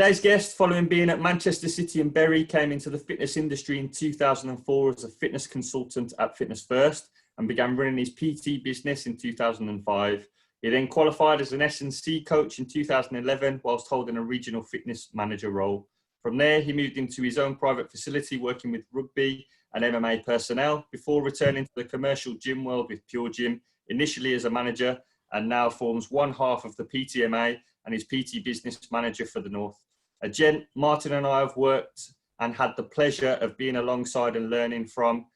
Today's guest, following being at Manchester City and Bury, came into the fitness industry in 2004 as a fitness consultant at Fitness First and began running his PT business in 2005. He then qualified as an S&C coach in 2011 whilst holding a regional fitness manager role. From there, he moved into his own private facility working with rugby and MMA personnel before returning to the commercial gym world with PureGym, initially as a manager, and now forms one half of the PTMA and is PT business manager for the North. A gent Martin and I have worked and had the pleasure of being alongside and learning from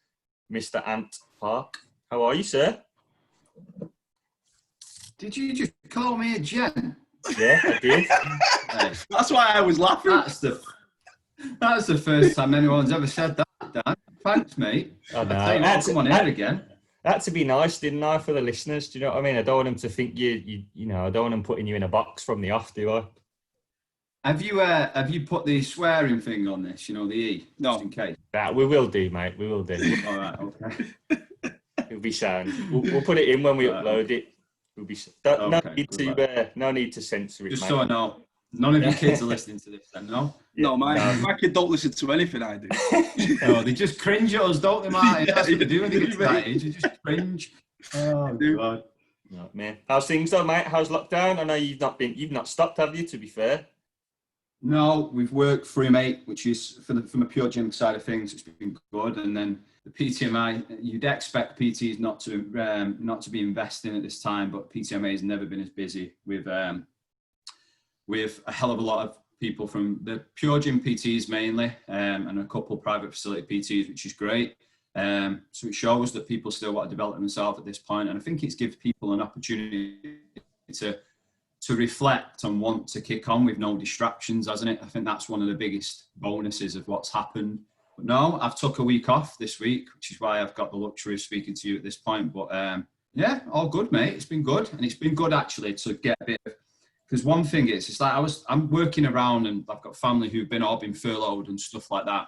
Mr. Ant Park. How are you, sir? Did you just call me a gent? Yeah, I did. That's why I was laughing. That's the first time anyone's ever said that, Dan. Thanks, mate. I know. I'll tell you, come on here again. That to be nice, didn't I, for the listeners? Do you know what I mean? I don't want them to think you know, I don't want them putting you in a box from the off, do I? Have you put the swearing thing on this? You know, the E, No. just in case. That we will do, mate. We will do. All right, okay. It'll be sound. We'll put it in when we upload it. We'll be no need to censor it. Just mate. so I know, none of your kids are listening to this, then, no? No, my kid don't listen to anything I do. No, they just cringe at us, don't they, Martin? That's what they do when they get to that age. They just cringe. Oh God. No, man. How's things though, mate? How's lockdown? I know you've not stopped, have you? To be fair. No, we've worked through, mate, which is from a PureGym side of things. It's been good, and then the PTMI. You'd expect PTs not to be investing at this time, but PTMA has never been as busy with a hell of a lot of people from the PureGym PTs mainly, and a couple private facility PTs, which is great. So it shows that people still want to develop themselves at this point, and I think it gives people an opportunity to reflect and want to kick on with no distractions, hasn't it? I think that's one of the biggest bonuses of what's happened. But no, I've took a week off this week, which is why I've got the luxury of speaking to you at this point. But yeah, all good, mate. It's been good, and it's been good actually to get a bit of. Because one thing is, it's like I'm working around and I've got family who've been furloughed and stuff like that.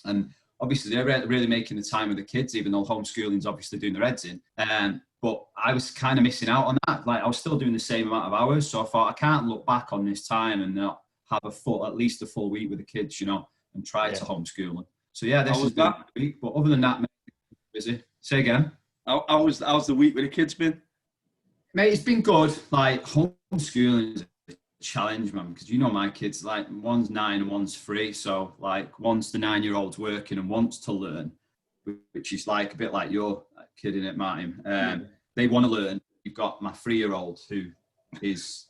And obviously they're really making the time with the kids, even though homeschooling's obviously doing their heads in. But I was kind of missing out on that. Like I was still doing the same amount of hours. So I thought I can't look back on this time and not have at least a full week with the kids, you know, and try to homeschool them. So yeah, this is that week. But other than that, mate, busy. Say again. How's the week with the kids been? Mate, it's been good. Like, homeschooling is a challenge, man, because you know my kids, like, one's 9 and one's 3. So, like, one's the 9-year-old's working and wants to learn, which is like a bit like your kid, innit, Martin? They want to learn. You've got my 3-year-old who is...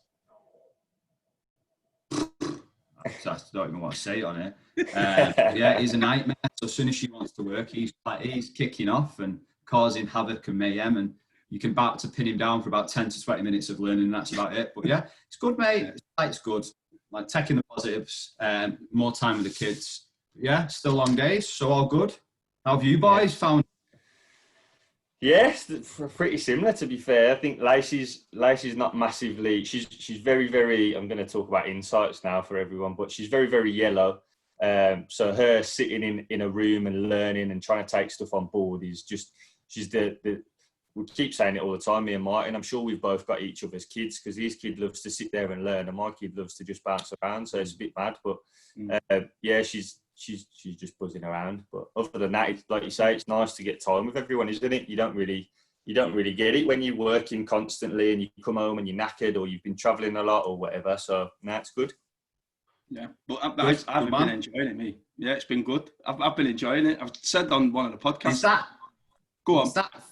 I don't even want to say it on it. Yeah, he's a nightmare. So as soon as she wants to work, he's kicking off and causing havoc and mayhem, and you can back to pin him down for about 10 to 20 minutes of learning, and that's about it. But yeah, it's good, mate. It's good. Like taking the positives, more time with the kids. Yeah, still long days, so all good. How have you boys found? Yes, pretty similar, to be fair. I think Lacey's not massively. She's very, very. I'm going to talk about insights now for everyone, but she's very, very yellow. So her sitting in a room and learning and trying to take stuff on board is just. She's the. We keep saying it all the time, me and Martin. I'm sure we've both got each other's kids because his kid loves to sit there and learn, and my kid loves to just bounce around. So it's a bit mad, but yeah, she's just buzzing around. But other than that, it's, like you say, it's nice to get time with everyone, isn't it? You don't really get it when you're working constantly and you come home and you're knackered or you've been travelling a lot or whatever. So it's good. Yeah, but I've been enjoying it, me. Yeah, it's been good. I've been enjoying it. I've said on one of the podcasts. Go on.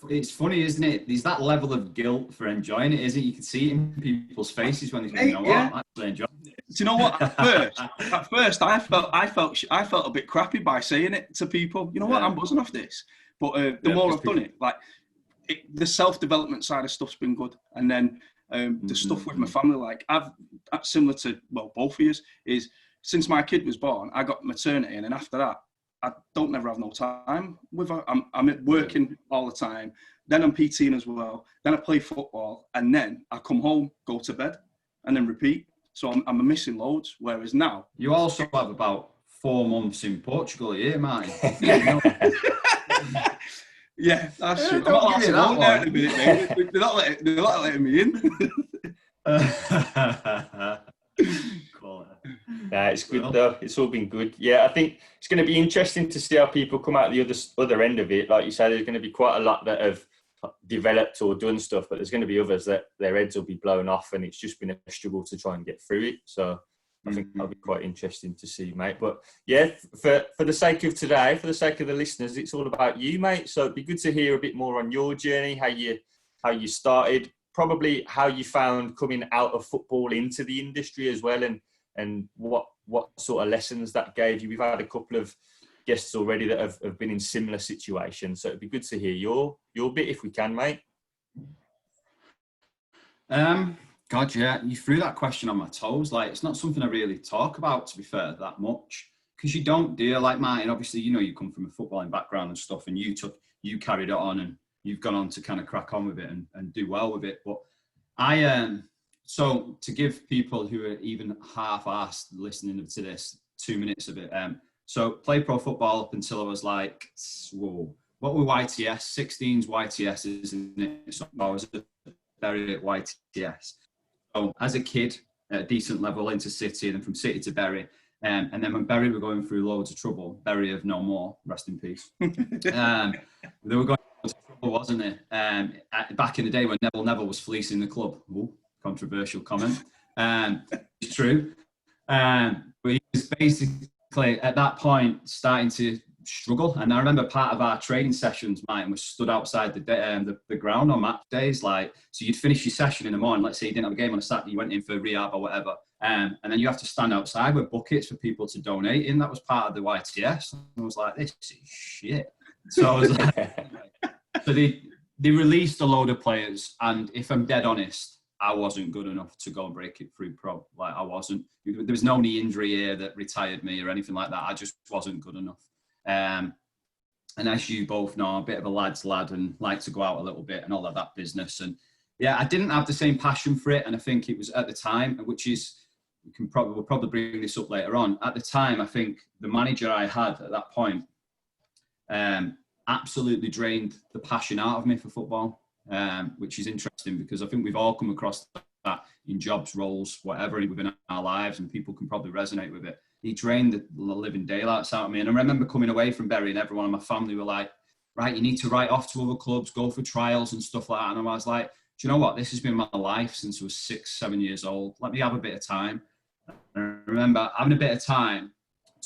It's funny, isn't it? There's that level of guilt for enjoying it, isn't it? You can see it in people's faces when they go, you know what, I'm actually enjoying it. Do you know what? At first, I felt a bit crappy by saying it to people. You know what? I'm buzzing off this. But the more I've done it, like the self-development side of stuff's been good, and then the stuff with my family, like I've similar to both of you, is since my kid was born, I got maternity, and then after that, I don't never have no time with her. I'm working all the time. Then I'm PTing as well. Then I play football, and then I come home, go to bed, and then repeat. So I'm missing loads. Whereas now, you also have about 4 months in Portugal a year, Martin. Yeah, that's true. They're not letting me in. Nah, it's good though. It's all been good. Yeah, I think it's going to be interesting to see how people come out the other end of it. Like you said, there's going to be quite a lot that have developed or done stuff, but there's going to be others that their heads will be blown off, and it's just been a struggle to try and get through it. So I think that'll be quite interesting to see, mate. But yeah, for the sake of today, for the sake of the listeners, it's all about you, mate. So it'd be good to hear a bit more on your journey, how you started, probably how you found coming out of football into the industry as well, and what sort of lessons that gave you. We've had a couple of guests already that have been in similar situations, so it'd be good to hear your bit if we can, mate. God, yeah, you threw that question on my toes. Like, it's not something I really talk about, to be fair, that much, because you don't deal like Martin. Obviously, you know, you come from a footballing background and stuff, and you carried it on, and you've gone on to kind of crack on with it and do well with it. But so to give people who are even half-assed listening to this 2 minutes of it, so played pro football up until I was like, what were YTS? 16's YTS, isn't it? So I was Bury at YTS. So as a kid, at a decent level into City, and then from City to Bury. And then when Bury were going through loads of trouble, Bury of no more, rest in peace. They were going through trouble, wasn't it? Back in the day when Neville was fleecing the club. Ooh, controversial comment. It's true. But he was basically at that point starting to struggle. And I remember part of our training sessions, mine was stood outside the ground on match days. Like, so you'd finish your session in the morning. Let's say you didn't have a game on a Saturday, you went in for rehab or whatever. And then you have to stand outside with buckets for people to donate in. That was part of the YTS. And I was like, this is shit. So I was like, so they released a load of players. And if I'm dead honest, I wasn't good enough to go and break it through pro. Like, I wasn't. There was no knee injury here that retired me or anything like that. I just wasn't good enough. And as you both know, I'm a bit of a lad's lad and like to go out a little bit and all of that business. And yeah, I didn't have the same passion for it. And I think it was at the time, which is, we'll probably bring this up later on. At the time, I think the manager I had at that point absolutely drained the passion out of me for football, which is interesting because I think we've all come across that in jobs, roles, whatever within our lives, and people can probably resonate with it. He drained the living daylights out of me. And I remember coming away from Bury and everyone in my family were like, right, you need to write off to other clubs, go for trials and stuff like that. And I was like, do you know what? This has been my life since I was 6-7 years old. Let me have a bit of time. And I remember having a bit of time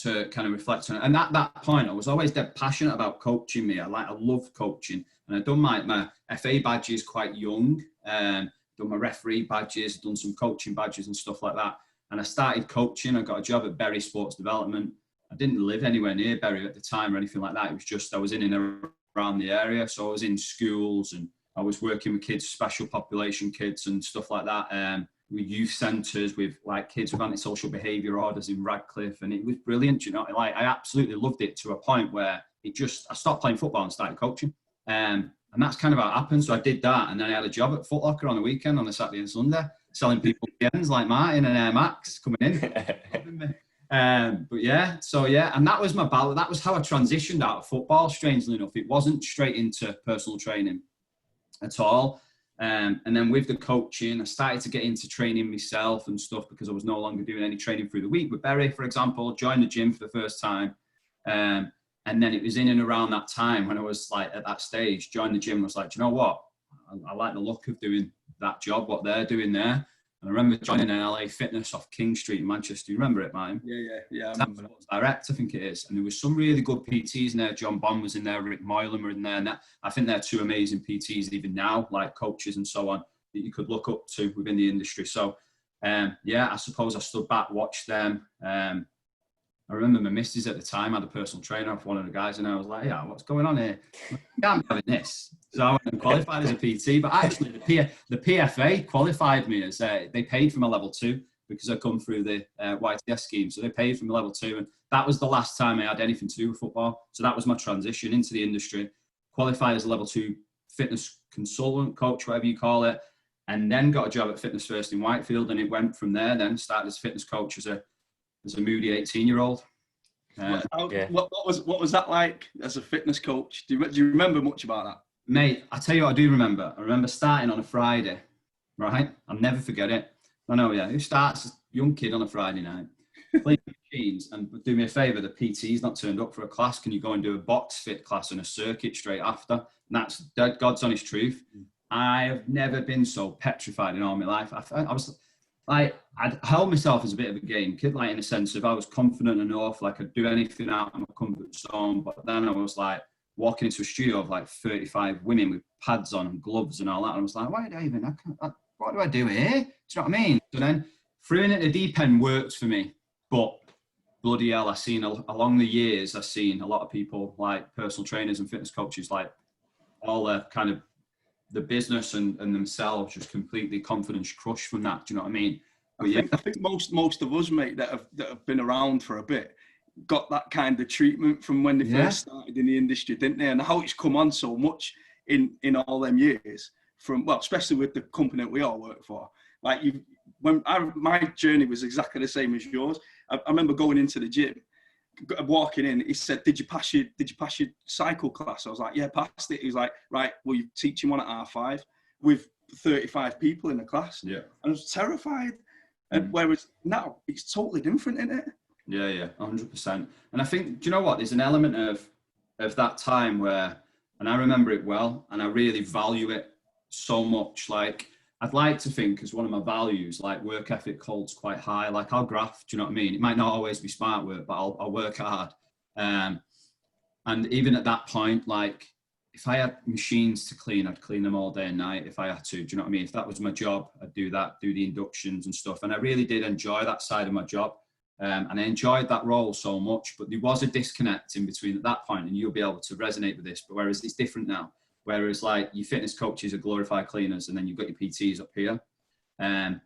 to kind of reflect on it. And at that point, I was always dead passionate about coaching me. I love coaching. And I'd done my FA badges quite young, done my referee badges, done some coaching badges and stuff like that. And I started coaching. I got a job at Bury Sports Development. I didn't live anywhere near Bury at the time or anything like that. It was just I was in and around the area. So I was in schools and I was working with kids, special population kids and stuff like that. With youth centres, with like kids with antisocial behaviour orders in Radcliffe. And it was brilliant, you know. Like, I absolutely loved it to a point where I stopped playing football and started coaching. And that's kind of how it happened. So I did that. And then I had a job at Foot Locker on the weekend, on a Saturday and Sunday, selling people PNs like Martin and Air Max coming in. But yeah, so yeah, and that was my battle. That was how I transitioned out of football, strangely enough. It wasn't straight into personal training at all. And then with the coaching, I started to get into training myself and stuff because I was no longer doing any training through the week. With Bury, for example, joined the gym for the first time. And then it was in and around that time when I was like at that stage, joined the gym and was like, do you know what? I like the look of doing that job, what they're doing there. And I remember joining an LA Fitness off King Street in Manchester. You remember it, Martin? Yeah. I remember that. Direct, I think it is. And there was some really good PTs in there. John Bond was in there. Rick Moylan were in there. And I think they're two amazing PTs even now, like coaches and so on, that you could look up to within the industry. So, yeah, I suppose I stood back, watched them. I remember my missus at the time had a personal trainer off one of the guys, and I was like, yeah, what's going on here? I can't be having this. So I went and qualified as a PT, but actually the PFA qualified me as, they paid for my level 2 because I come through the YTS scheme. So they paid for my level 2, and that was the last time I had anything to do with football. So that was my transition into the industry, qualified as a level 2 fitness consultant, coach, whatever you call it, and then got a job at Fitness First in Whitefield, and it went from there. Then started as a fitness coach as a moody 18-year-old. What was that like as a fitness coach? Do you remember much about that? Mate, I tell you what I do remember. I remember starting on a Friday, right? I'll never forget it. I know, yeah. Who starts, young kid on a Friday night? clean machines, and do me a favour, the PT's not turned up for a class. Can you go and do a box fit class and a circuit straight after? And that's God's honest truth. I have never been so petrified in all my life. I was like, I'd held myself as a bit of a game kid, like in a sense of I was confident enough, like I'd do anything out of my comfort zone. But then I was like walking into a studio of like 35 women with pads on and gloves and all that. And I was like, why do I even, what do I do here? Do you know what I mean? So then throwing it at the deep end worked for me. But bloody hell, along the years, I've seen a lot of people like personal trainers and fitness coaches, like all their kind of the business and themselves just completely confidence crushed from that. Do you know what I mean? I think most of us, mate, that have been around for a bit, got that kind of treatment from when they first started in the industry, didn't they? And how it's come on so much in all them years, from, well, especially with the company that we all work for. Like my journey was exactly the same as yours. I remember going into the gym, walking in, he said, did you pass your cycle class? I was like, yeah, passed it. He was like, right, well, you're teaching one at R5 with 35 people in the class. Yeah. And I was terrified. And whereas now it's totally different, isn't it? Yeah, 100%. And I think, do you know what? There's an element of that time where, and I remember it well, and I really value it so much. Like, I'd like to think as one of my values, like work ethic holds quite high. Like I'll graft, do you know what I mean? It might not always be smart work, but I'll work hard. And even at that point, like if I had machines to clean, I'd clean them all day and night if I had to. Do you know what I mean? If that was my job, I'd do that, do the inductions and stuff. And I really did enjoy that side of my job. And I enjoyed that role so much, but there was a disconnect in between at that point, and you'll be able to resonate with this. But whereas it's different now. Whereas like your fitness coaches are glorified cleaners, and then you've got your PTs up here. And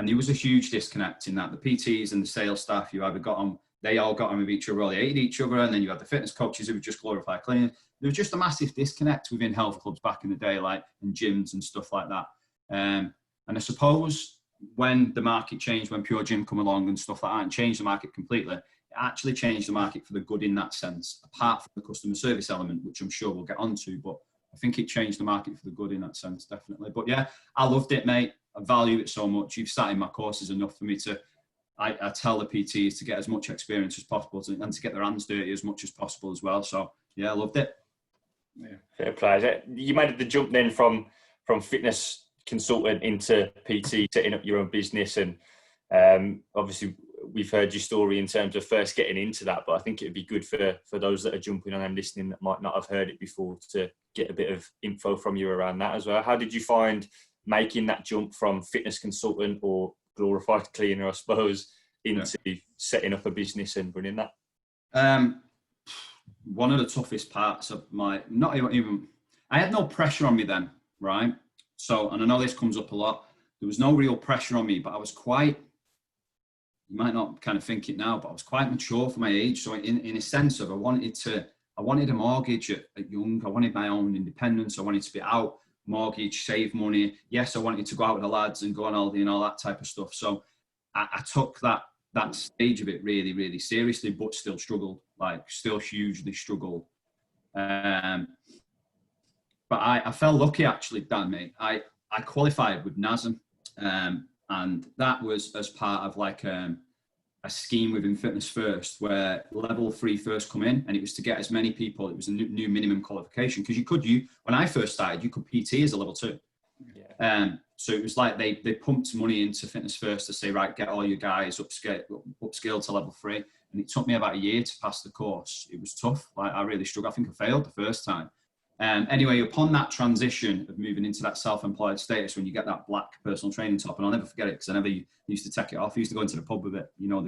there was a huge disconnect in that. The PTs and the sales staff, you either got on, they all got on with each other, or they hated each other. And then you had the fitness coaches who were just glorified cleaners. There was just a massive disconnect within health clubs back in the day, like in gyms and stuff like that. And I suppose when the market changed, when PureGym come along and stuff like that, and changed the market completely, it actually changed the market for the good in that sense, apart from the customer service element, which I'm sure we'll get onto. But I think it changed the market for the good in that sense, definitely. But yeah, I loved it, mate. I value it so much. You've sat in my courses enough for me to, I tell the PTs to get as much experience as possible and to get their hands dirty as much as possible as well. So yeah, I loved it. Yeah, fair play. You made the jump then from fitness consultant into PT, setting up your own business, and obviously we've heard your story in terms of first getting into that, but I think it'd be good for those that are jumping on and listening that might not have heard it before to get a bit of info from you around that as well. How did you find making that jump from fitness consultant or glorified cleaner, I suppose, into setting up a business and running that? One of the toughest parts of I had no pressure on me then, right? So, and I know this comes up a lot, there was no real pressure on me, but I was quite, you might not kind of think it now, but I was quite mature for my age. So in a sense of, I wanted a mortgage at young, I wanted my own independence. I wanted to be out, mortgage, save money. Yes, I wanted to go out with the lads and go on holiday and all that type of stuff. So I took that stage of it really, really seriously, but still struggled, like still hugely struggled. But I felt lucky actually, Dan, mate. I qualified with NASM, and that was as part of like a scheme within Fitness First, where level 3 first come in, and it was to get as many people. It was a new minimum qualification, because when I first started, you could PT as a level 2. Yeah. So it was like they pumped money into Fitness First to say, right, get all your guys upscale to level 3. And it took me about a year to pass the course. It was tough. Like I really struggled. I think I failed the first time. Anyway, upon that transition of moving into that self-employed status, when you get that black personal training top, and I'll never forget it because I never used to take it off. I used to go into the pub with it. You know,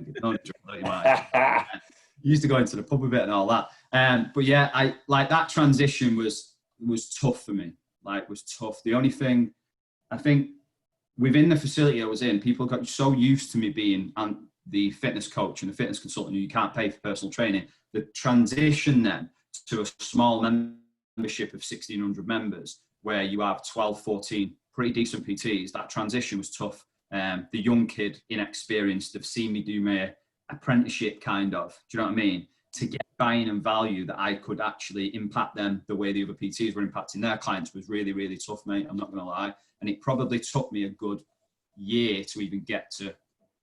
used to go into the pub with it and all that. But yeah, I like that transition was tough for me. Like, was tough. The only thing, I think, within the facility I was in, people got so used to me being the fitness coach and the fitness consultant who you can't pay for personal training. The transition then to a small membership of 1,600 members, where you have 12, 14 pretty decent PTs, that transition was tough. The young kid, inexperienced, have seen me do my apprenticeship kind of, do you know what I mean? To get buy-in and value that I could actually impact them the way the other PTs were impacting their clients was really, really tough, mate. I'm not going to lie. And it probably took me a good year to even get to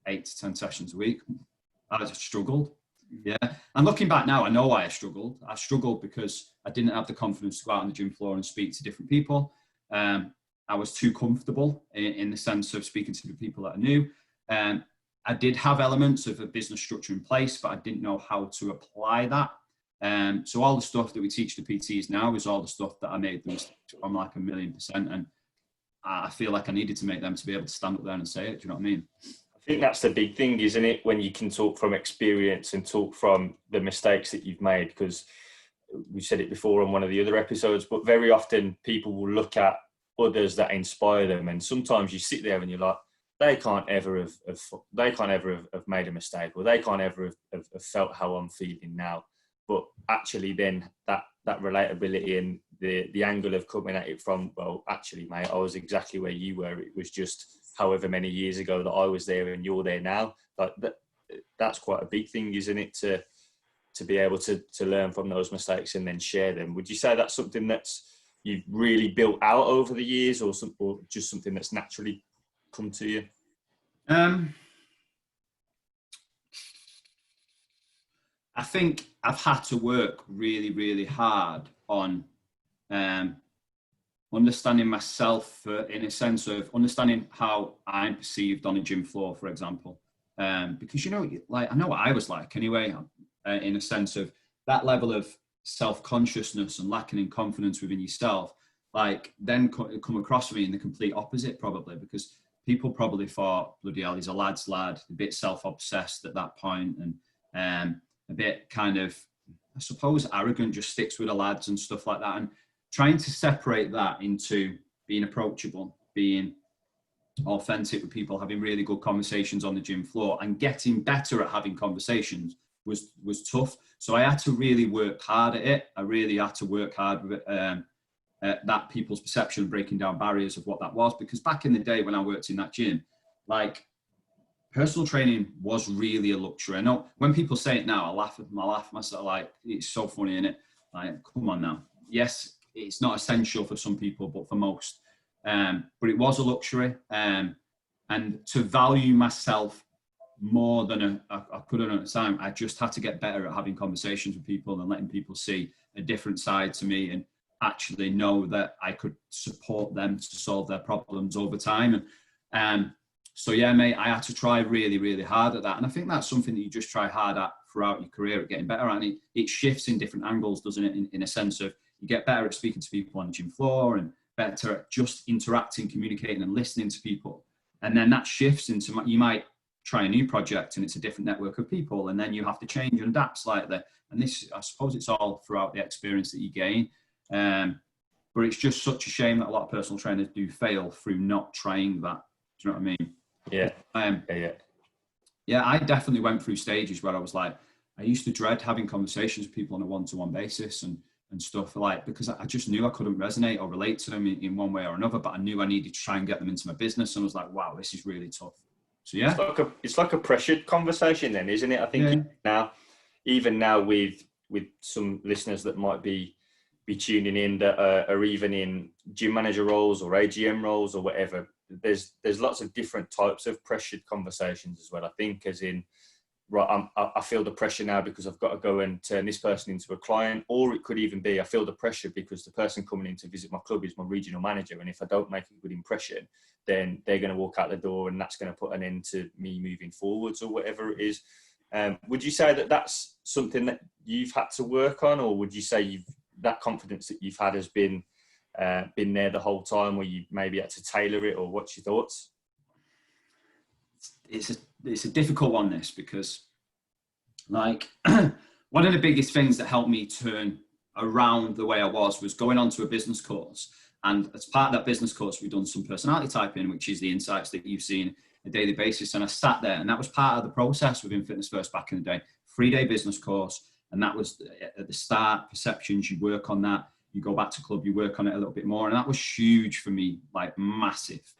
8 to 10 sessions a week. I just struggled. Yeah. And looking back now, I know why I struggled. I struggled because I didn't have the confidence to go out on the gym floor and speak to different people. I was too comfortable in the sense of speaking to the people that I knew. I did have elements of a business structure in place, but I didn't know how to apply that. So all the stuff that we teach the PTs now is all the stuff that I made the mistakes from, like 1,000,000%. And I feel like I needed to make them to be able to stand up there and say it. Do you know what I mean? I think that's the big thing, isn't it? When you can talk from experience and talk from the mistakes that you've made, because we said it before on one of the other episodes, but very often people will look at others that inspire them. And sometimes you sit there and you're like, they can't ever have made a mistake, or they can't ever have felt how I'm feeling now. But actually then that relatability and the angle of coming at it from, well, actually, mate, I was exactly where you were. It was just however many years ago that I was there and you're there now. Like that's quite a big thing, isn't it? To be able to learn from those mistakes and then share them. Would you say that's something that's you've really built out over the years, or just something that's naturally come to you? I think I've had to work really, really hard on understanding myself in a sense of understanding how I'm perceived on a gym floor, for example. Because, you know, like I know what I was like anyway, in a sense of that level of self-consciousness and lacking in confidence within yourself, like then come across me in the complete opposite, probably, because people probably thought, bloody hell, he's a lad's lad, a bit self-obsessed at that point, and a bit kind of, I suppose, arrogant, just sticks with the lads and stuff like that. And trying to separate that into being approachable, being authentic with people, having really good conversations on the gym floor, and getting better at having conversations was tough. So I had to really work hard at it. I really had to work hard with it, at that people's perception, breaking down barriers of what that was. Because back in the day when I worked in that gym, like, personal training was really a luxury. I know when people say it now, I laugh myself, like, it's so funny, isn't it? Like, come on now. Yes, it's not essential for some people, but for most. But it was a luxury. And to value myself more than I could have at the time, I just had to get better at having conversations with people and letting people see a different side to me, and actually know that I could support them to solve their problems over time. And so yeah, mate, I had to try really, really hard at that. And I think that's something that you just try hard at throughout your career, at getting better at it. It shifts in different angles, doesn't it? In a sense of you get better at speaking to people on the gym floor, and better at just interacting, communicating and listening to people. And then that shifts into, you might try a new project and it's a different network of people, and then you have to change and adapt slightly. And this, I suppose it's all throughout the experience that you gain. But it's just such a shame that a lot of personal trainers do fail through not trying that. Do you know what I mean? Yeah. Yeah, I definitely went through stages where I was like, I used to dread having conversations with people on a one-to-one basis and stuff, like, because I just knew I couldn't resonate or relate to them in one way or another, but I knew I needed to try and get them into my business. And I was like, wow, this is really tough. So yeah. It's like a pressured conversation then, isn't it? I think even now with some listeners that might be tuning in that are even in gym manager roles or AGM roles or whatever, there's lots of different types of pressured conversations as well. I think as in, right, I feel the pressure now because I've got to go and turn this person into a client, or it could even be I feel the pressure because the person coming in to visit my club is my regional manager, and if I don't make a good impression, then they're going to walk out the door, and that's going to put an end to me moving forwards or whatever it is. Would you say that that's something that you've had to work on, or would you say that confidence that you've had has been there the whole time, where you maybe had to tailor it, or what's your thoughts? It's a difficult one, this, because like one of the biggest things that helped me turn around the way I was going on to a business course. And as part of that business course, we've done some personality typing, which is the insights that you've seen on a daily basis. And I sat there, and that was part of the process within Fitness First back in the day, 3-day business course. And that was at the start, perceptions, you work on that. You go back to club, you work on it a little bit more. And that was huge for me, like massive,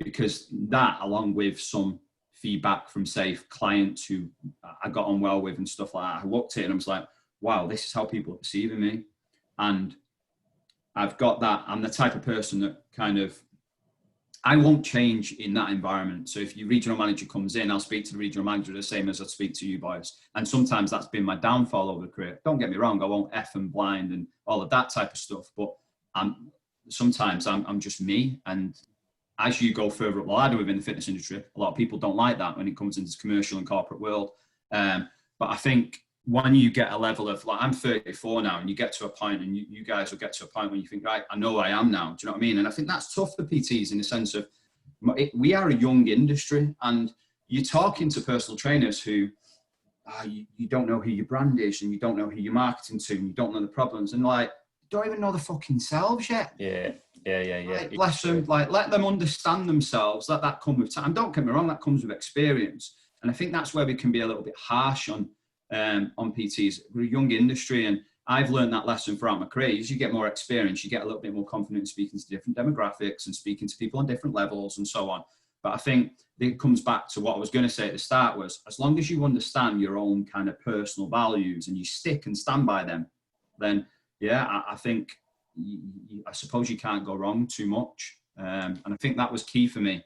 because that, along with some feedback from, say, clients who I got on well with and stuff like that, I looked at it and I was like, wow, this is how people are perceiving me. And I've got that. I'm the type of person that kind of I won't change in that environment. So if your regional manager comes in, I'll speak to the regional manager the same as I speak to you boys. And sometimes that's been my downfall over the career. Don't get me wrong, I won't F and blind and all of that type of stuff. But sometimes I'm just me. And as you go further up the ladder within the fitness industry, a lot of people don't like that when it comes into the commercial and corporate world. But I think when you get a level of, like, I'm 34 now, and you get to a point, and you guys will get to a point when you think, right, I know I am now. Do you know what I mean? And I think that's tough for PTs in the sense of we are a young industry, and you're talking to personal trainers who you don't know who your brand is, and you don't know who you're marketing to, and you don't know the problems, and like, don't even know the fucking selves yet. Yeah. Like, bless them, like, let them understand themselves, let that come with time. Don't get me wrong, that comes with experience. And I think that's where we can be a little bit harsh on PTs. We're a young industry, and I've learned that lesson throughout my career. As you get more experience, you get a little bit more confident speaking to different demographics and speaking to people on different levels and so on. But I think it comes back to what I was going to say at the start was, as long as you understand your own kind of personal values and you stick and stand by them, then yeah, I think I suppose you can't go wrong too much. And I think that was key for me.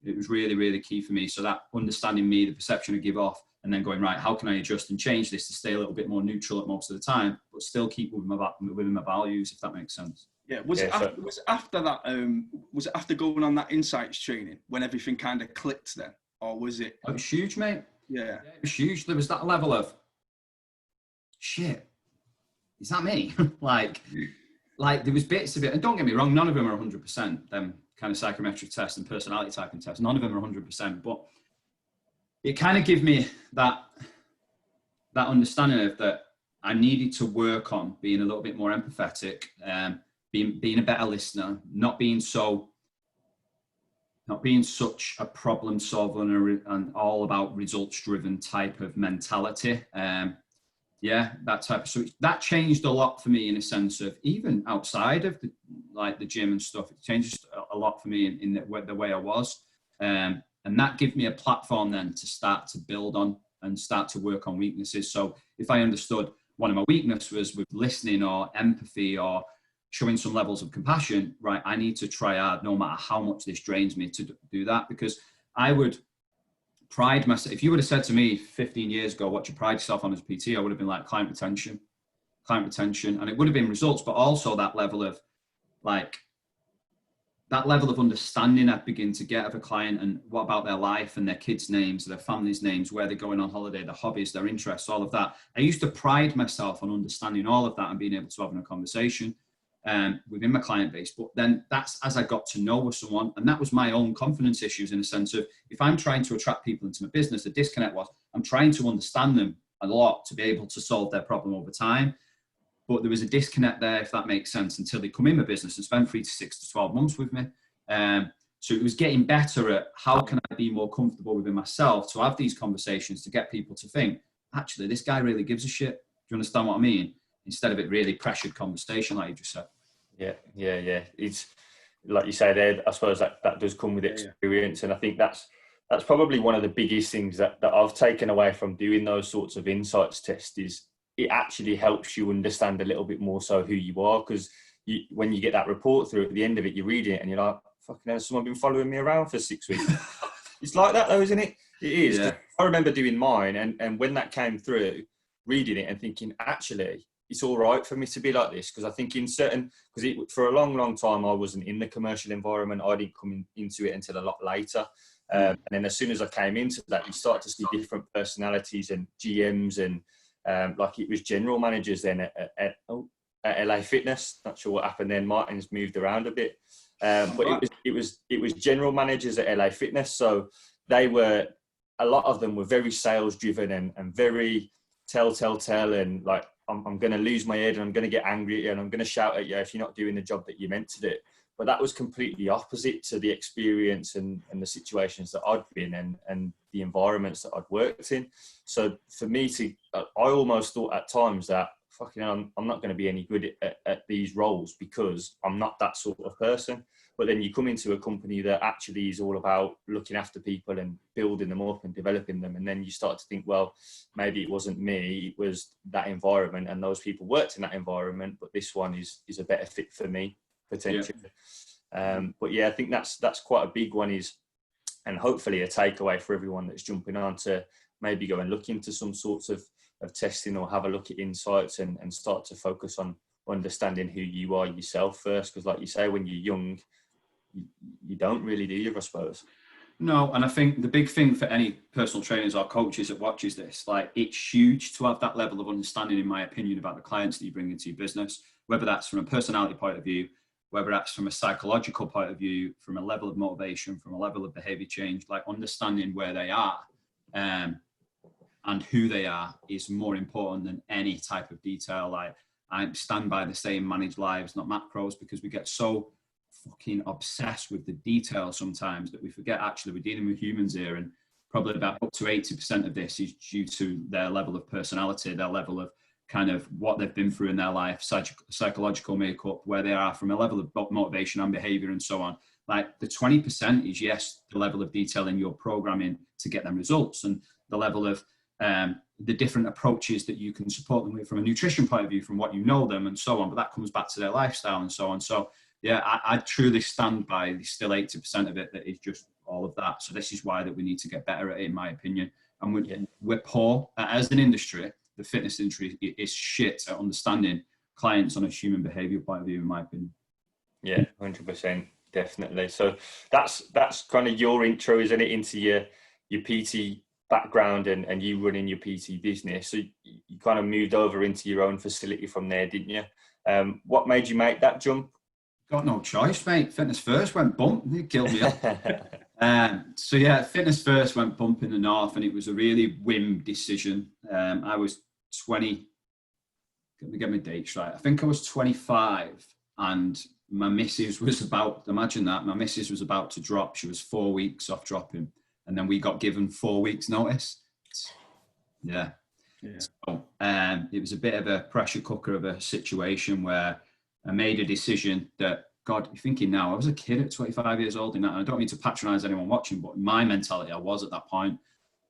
It was really, really key for me. So that understanding me, the perception I give off, and then going, right, how can I adjust and change this to stay a little bit more neutral at most of the time, but still keep within my values, if that makes sense. Yeah. Was it after that? Was it after going on that insights training when everything kind of clicked then, or was it? It was huge, mate. Yeah. It was huge. There was that level of shit. Is that me? like there was bits of it, and don't get me wrong, none of them are 100%. Them kind of psychometric tests and personality typing tests, none of them are 100%. But it kind of gave me that understanding of that I needed to work on being a little bit more empathetic, being a better listener, not being such a problem solver and all about results driven type of mentality. That type of, so that changed a lot for me in a sense of, even outside of the gym and stuff, it changed a lot for me in the way I was. And that gave me a platform then to start to build on and start to work on weaknesses. So if I understood one of my weaknesses was with listening or empathy or showing some levels of compassion, right, I need to try hard no matter how much this drains me to do that, because I would pride myself. If you would have said to me 15 years ago, what you pride yourself on as a PT, I would have been like client retention. And it would have been results, but also that level of understanding I'd begin to get of a client, and what about their life and their kids' names, their families' names, where they're going on holiday, their hobbies, their interests, all of that. I used to pride myself on understanding all of that and being able to have a conversation within my client base. But then that's as I got to know with someone, and that was my own confidence issues in a sense of, if I'm trying to attract people into my business, the disconnect was I'm trying to understand them a lot to be able to solve their problem over time. But there was a disconnect there, if that makes sense, until they come in my business and spend 3 to 6 to 12 months with me. So it was getting better at how can I be more comfortable within myself to have these conversations, to get people to think, actually, this guy really gives a shit. Do you understand what I mean? Instead of it really pressured conversation, like you just said. Yeah. It's like you said, Ed, I suppose that does come with experience. And I think that's probably one of the biggest things that I've taken away from doing those sorts of insights tests is it actually helps you understand a little bit more so who you are. Because when you get that report through at the end of it, you read it and you're like, fucking hell, someone been following me around for 6 weeks. It's like that though, isn't it? It is. Yeah. I remember doing mine, and when that came through, reading it and thinking, actually, it's all right for me to be like this. Because I think for a long time, I wasn't in the commercial environment. I didn't come into it until a lot later. And then as soon as I came into that, you start to see different personalities and GMs and like it was general managers then at LA Fitness. Not sure what happened then. Martin's moved around a bit. But it was general managers at LA Fitness. So a lot of them were very sales driven and very tell, and like, I'm going to lose my head and I'm going to get angry at you and I'm going to shout at you if you're not doing the job that you meant to do. But that was completely opposite to the experience and the situations that I'd been in and the environments that I'd worked in. So for me I almost thought at times that, fucking hell, I'm not going to be any good at these roles because I'm not that sort of person. But then you come into a company that actually is all about looking after people and building them up and developing them. And then you start to think, well, maybe it wasn't me, it was that environment and those people worked in that environment, but this one is a better fit for me, potentially. But yeah, I think that's quite a big one, and hopefully a takeaway for everyone that's jumping on to maybe go and look into some sorts of testing, or have a look at insights and start to focus on understanding who you are yourself first. Because like you say, when you're young, you don't really, do you, I suppose? No, and I think the big thing for any personal trainers or coaches that watches this, like, it's huge to have that level of understanding, in my opinion, about the clients that you bring into your business, whether that's from a personality point of view, whether that's from a psychological point of view, from a level of motivation, from a level of behavior change, like understanding where they are and who they are is more important than any type of detail. Like, I stand by the saying, manage lives, not macros, because we get so fucking obsessed with the detail sometimes that we forget actually we're dealing with humans here, and probably about up to 80% of this is due to their level of personality, their level of kind of what they've been through in their life, psychological makeup, where they are from a level of motivation and behavior and so on. Like, the 20% is, yes, the level of detail in your programming to get them results, and the level of the different approaches that you can support them with from a nutrition point of view, from what you know them and so on. But that comes back to their lifestyle and so on. So yeah, I truly stand by the still 80% of it that is just all of that. So this is why that we need to get better at it, in my opinion. And we're poor as an industry. The fitness industry is shit at understanding clients on a human behavior point of view, in my opinion. Yeah, 100%, definitely. So that's kind of your intro, isn't it, into your PT background and you running your PT business. So you kind of moved over into your own facility from there, didn't you? What made you make that jump? Got no choice, mate. Fitness First went bump. It killed me off. So yeah, Fitness First went bump in the north, and it was a really whim decision. I was 20. Let me get my dates right. I think I was 25, and my missus was about, imagine that, my missus was about to drop. She was 4 weeks off dropping, and then we got given 4 weeks notice. Yeah. So it was a bit of a pressure cooker of a situation where I made a decision that, God, you're thinking now, I was a kid at 25 years old, and I don't mean to patronize anyone watching, but my mentality, I was at that point,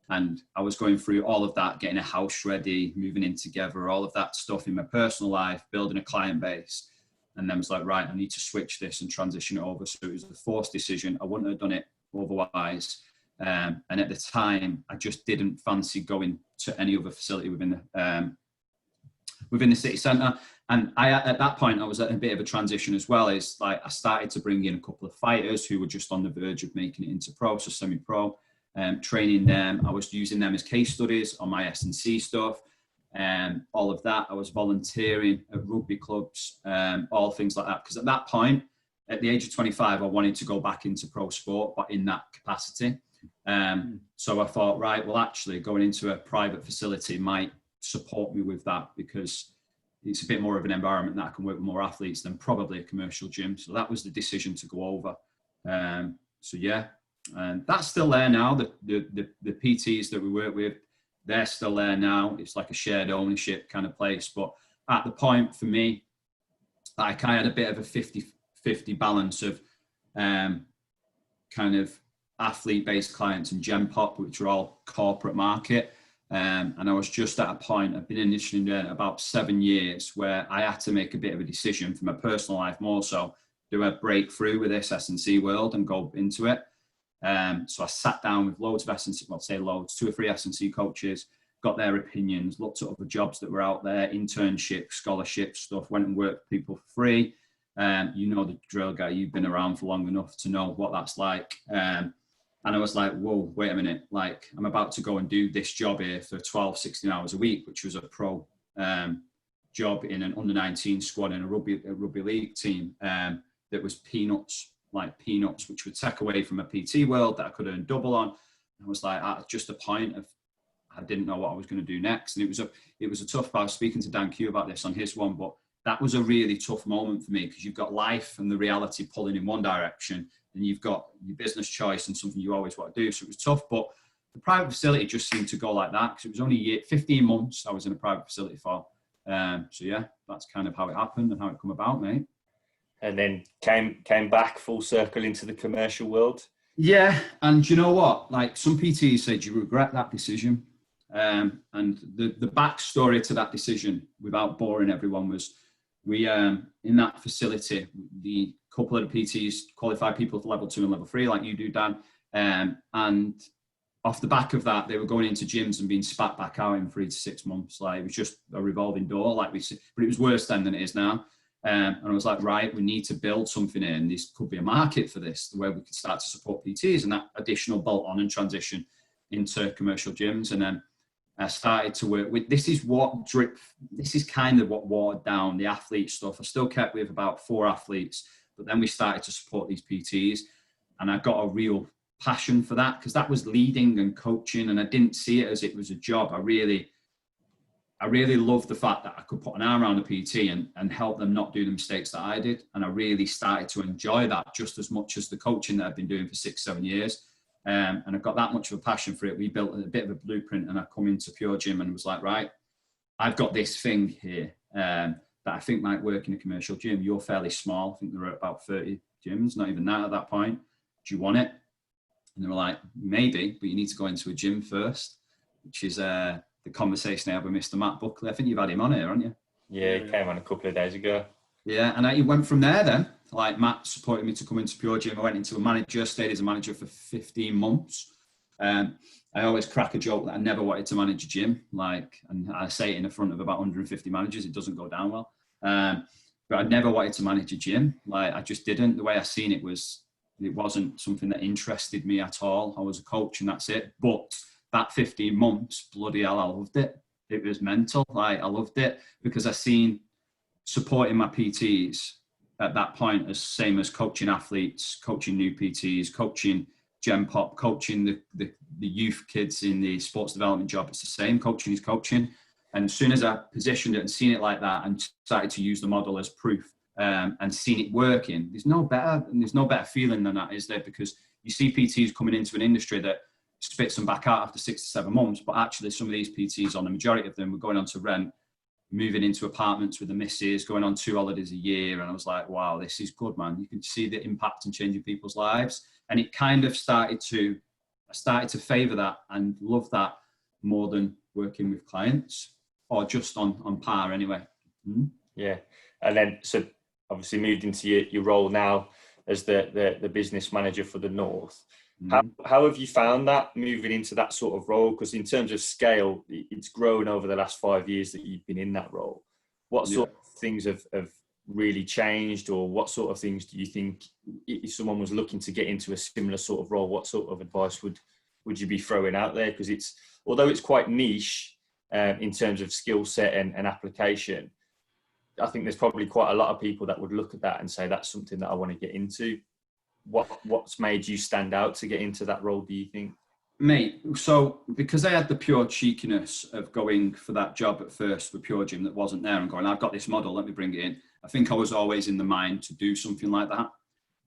and I was going through all of that, getting a house ready, moving in together, all of that stuff in my personal life, building a client base. And then was like, right, I need to switch this and transition it over. So it was a forced decision. I wouldn't have done it otherwise. And at the time, I just didn't fancy going to any other facility within the city centre. And at that point, I was at a bit of a transition as well. It's like I started to bring in a couple of fighters who were just on the verge of making it into pro, so semi-pro, training them. I was using them as case studies on my S&C stuff, and all of that. I was volunteering at rugby clubs, all things like that. Because at that point, at the age of 25, I wanted to go back into pro sport, but in that capacity. So I thought, right, well, actually going into a private facility might support me with that, because it's a bit more of an environment that I can work with more athletes than probably a commercial gym. So that was the decision to go over. So yeah, and that's still there now. The PTs that we work with, they're still there now. It's like a shared ownership kind of place. But at the point for me, like, I had a bit of a 50-50 balance of kind of athlete-based clients and Gen Pop, which are all corporate market. And I was just at a point, I've been initially there about 7 years, where I had to make a bit of a decision for my personal life more so. Do I break through with this S&C world and go into it? So I sat down with loads of S&C, well, say loads, 2 or 3 S&C coaches, got their opinions, looked at other jobs that were out there, internships, scholarships, stuff, went and worked for people for free. You know the drill, guy, you've been around for long enough to know what that's like. And I was like, whoa, wait a minute. Like, I'm about to go and do this job here for 12, 16 hours a week, which was a pro job in an under-19 squad in a rugby league team that was peanuts, which would take away from a PT world that I could earn double on. And I was like, at just a point of, I didn't know what I was going to do next. And it was a tough part. I was speaking to Dan Q about this on his one, but that was a really tough moment for me, because you've got life and the reality pulling in one direction, and you've got your business choice and something you always want to do. So it was tough, but the private facility just seemed to go like that, because it was only 15 months I was in a private facility for. So yeah, that's kind of how it happened and how it come about, mate. And then came back full circle into the commercial world. Yeah, and you know what? Like, some PTs said, "Do you regret that decision?" And the backstory to that decision, without boring everyone, was we in that facility, the couple of the PTs qualified people for level 2 and level 3, like you do, Dan. And off the back of that, they were going into gyms and being spat back out in 3 to 6 months. Like, it was just a revolving door, like we see, but it was worse then than it is now. And I was like, right, we need to build something in. This could be a market for this, where we could start to support PTs and that additional bolt on and transition into commercial gyms. And then I started to work with, this is kind of what watered down the athlete stuff. I still kept with about 4 athletes, but then we started to support these PTs, and I got a real passion for that, because that was leading and coaching, and I didn't see it as it was a job. I really loved the fact that I could put an arm around a PT and help them not do the mistakes that I did. And I really started to enjoy that just as much as the coaching that I've been doing for 6-7 years. And I got that much of a passion for it. We built a bit of a blueprint, and I come into PureGym and was like, right, I've got this thing here that I think might work in a commercial gym. You're fairly small. I think there were about 30 gyms, not even that at that point. Do you want it? And they were like, maybe, but you need to go into a gym first, which is the conversation I had with Mr. Matt Buckley. I think you've had him on here, haven't you? Yeah, he came on a couple of days ago. Yeah, and it went from there then. Like, Matt supported me to come into PureGym. I went into a manager, stayed as a manager for 15 months. I always crack a joke that I never wanted to manage a gym. Like, and I say it in the front of about 150 managers, it doesn't go down well. But I never wanted to manage a gym. Like, I just didn't. The way I seen it wasn't something that interested me at all. I was a coach and that's it. But that 15 months, bloody hell, I loved it. It was mental. Like, I loved it because I seen supporting my PTs at that point as same as coaching athletes, coaching new PTs, coaching Gen Pop, coaching the youth kids in the sports development job. It's the same. Coaching is coaching. And as soon as I positioned it and seen it like that and started to use the model as proof, and seen it working, there's no better feeling than that, is there? Because you see PTs coming into an industry that spits them back out after 6 to 7 months, but actually some of these PTs, on the majority of them, were going on to rent, moving into apartments with the missus, going on 2 holidays a year. And I was like, wow, this is good, man. You can see the impact and changing people's lives. And it kind of I started to favor that and love that more than working with clients, or just on par anyway. Yeah. And then, so obviously moved into your role now as the business manager for the North. How have you found that, moving into that sort of role? Because in terms of scale, it's grown over the last 5 years that you've been in that role. What sort of things have really changed, or what sort of things do you think, if someone was looking to get into a similar sort of role, what sort of advice would you be throwing out there? Because although it's quite niche in terms of skill set and application, I think there's probably quite a lot of people that would look at that and say, that's something that I want to get into. What's made you stand out to get into that role, do you think? Mate, so because I had the pure cheekiness of going for that job at first with PureGym that wasn't there, and going, I've got this model, let me bring it in. I think I was always in the mind to do something like that.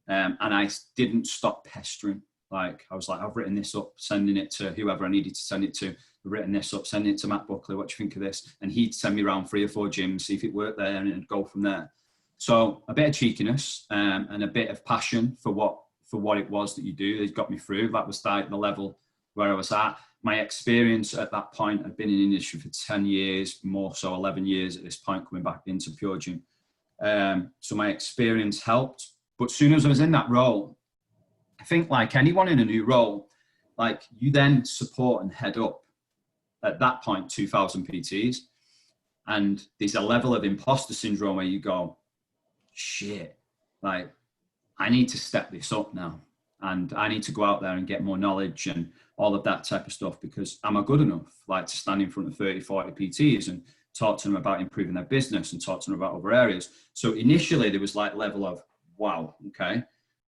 And I didn't stop pestering. Like, I was like, I've written this up, sending it to whoever I needed to send it to. I've written this up, sending it to Matt Buckley. What do you think of this? And he'd send me around 3 or 4 gyms, see if it worked there, and it'd go from there. So a bit of cheekiness and a bit of passion for what it was that you do. It got me through. That was the level where I was at. My experience at that point, I'd been in the industry for 10 years, more so 11 years at this point, coming back into PureGym. So my experience helped. But as soon as I was in that role, I think like anyone in a new role, like, you then support and head up at that point 2,000 PTs. And there's a level of imposter syndrome where you go, shit, like, I need to step this up now. And I need to go out there and get more knowledge and all of that type of stuff, because am I good enough, like, to stand in front of 30, 40 PTs and talk to them about improving their business and talk to them about other areas. So initially there was like level of, wow, okay,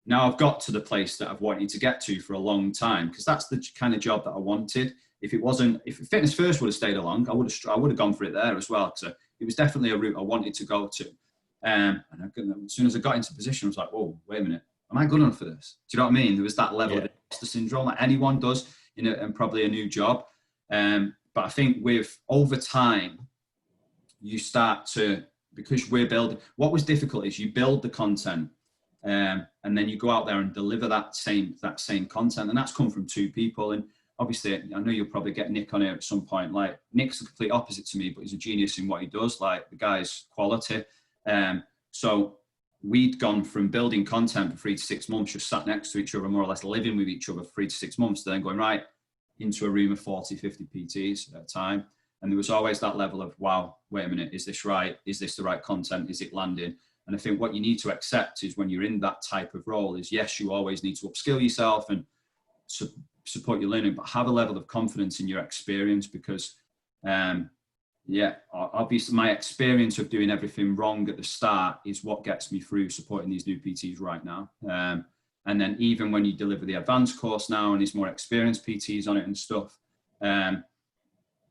now I've got to the place that I've wanted to get to for a long time, because that's the kind of job that I wanted. If Fitness First would have stayed along, I would have gone for it there as well. So it was definitely a route I wanted to go to. And as soon as I got into position, I was like, whoa, wait a minute, am I good enough for this? Do you know what I mean? There was that level of imposter syndrome that anyone does and probably a new job. But I think over time, you start to, because we're building, what was difficult is you build the content and then you go out there and deliver that same content. And that's come from 2 people. And obviously, I know you'll probably get Nick on here at some point. Like, Nick's the complete opposite to me, but he's a genius in what he does. Like, the guy's quality. So we'd gone from building content for 3 to 6 months, just sat next to each other, more or less living with each other for 3 to 6 months, then going right into a room of 40, 50 PTs at a time. And there was always that level of, wow, wait a minute, is this right? Is this the right content? Is it landing? And I think what you need to accept is when you're in that type of role is, yes, you always need to upskill yourself and support your learning, but have a level of confidence in your experience because, obviously my experience of doing everything wrong at the start is what gets me through supporting these new PTs right now. And then even when you deliver the advanced course now and there's more experienced PTs on it and stuff,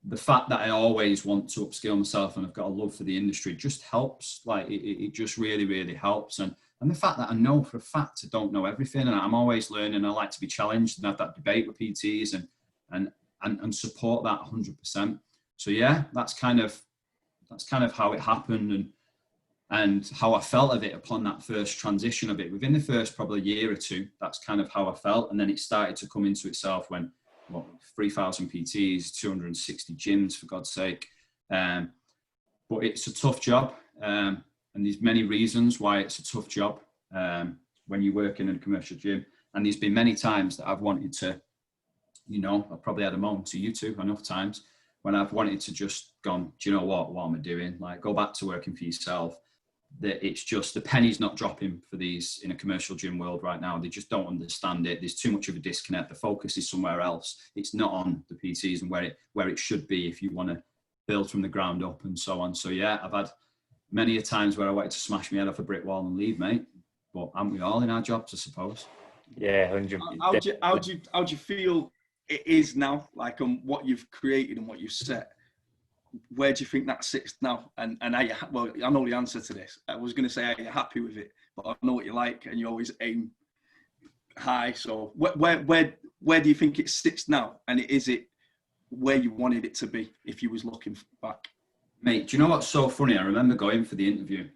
the fact that I always want to upskill myself and I've got a love for the industry just helps. Like it just really, really helps. And the fact that I know for a fact I don't know everything and I'm always learning. I like to be challenged and have that debate with PTs and support that 100%. So yeah, that's kind of how it happened and how I felt of it upon that first transition of it. Within the first probably year or two, that's kind of how I felt. And then it started to come into itself when 3,000 PTs, 260 gyms, for God's sake. But it's a tough job. And there's many reasons why it's a tough job when you work in a commercial gym. And there's been many times that I've wanted to, I've probably had a moment to you too, enough times, when I've wanted to just gone, do you know what am I doing? Like, go back to working for yourself. That it's just the penny's not dropping for these in a commercial gym world right now. They just don't understand it. There's too much of a disconnect. The focus is somewhere else. It's not on the PTs and where it should be if you want to build from the ground up and so on. So yeah, I've had many a times where I wanted to smash my head off a brick wall and leave, mate. But aren't we all in our jobs, I suppose? Yeah, 100%. How do you feel it is now? Like on what you've created and what you've set. Where do you think that sits now? And are you, well, I know the answer to this. I was going to say, are you happy with it? But I know what you like, and you always aim high. So where do you think it sits now? And is it where you wanted it to be if you was looking back? Mate, do you know what's so funny? I remember going for the interview,